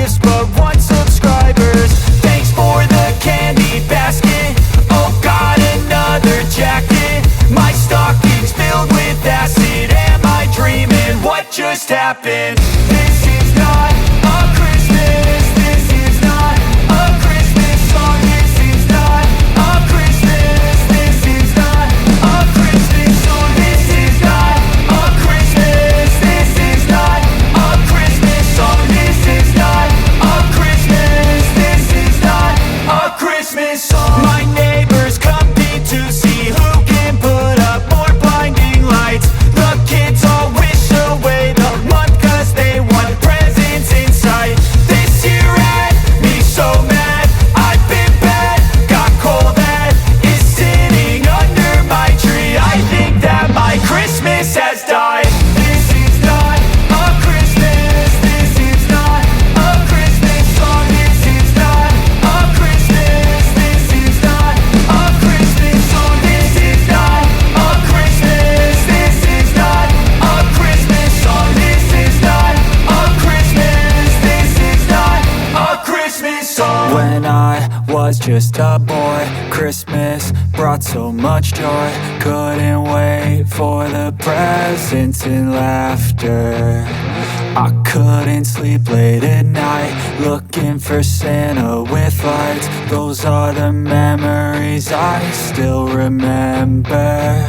gifts but 1 subscribers. Thanks for the candy basket. Oh God, another jacket. My stocking's filled with acid. Am I dreaming? What just happened? This is not a Christmas. This is not a Christmas song. This is not a Christmas. This is not a Christmas song. This is not a Christmas. This is not a Christmas song. This is not a Christmas. This is not a Christmas song. My neighbors compete to see who can put up more blinding lights. The kids all wish away the month 'cause they want presents in sight. This year had me so mad. I've been bad, got coal that is sitting under my tree. I think that my Christmas has died. This is not a Christmas. This is not a Christmas song. This is not a Christmas. This is not a Christmas song. This is not a Christmas. This is not a Christmas song. This is not a Christmas. This is not a Christmas song. When I was just a boy, Christmas brought so much joy. Couldn't wait for the presents and laughter. I couldn't sleep late at night, looking for Santa with lights. Those are the memories I still remember.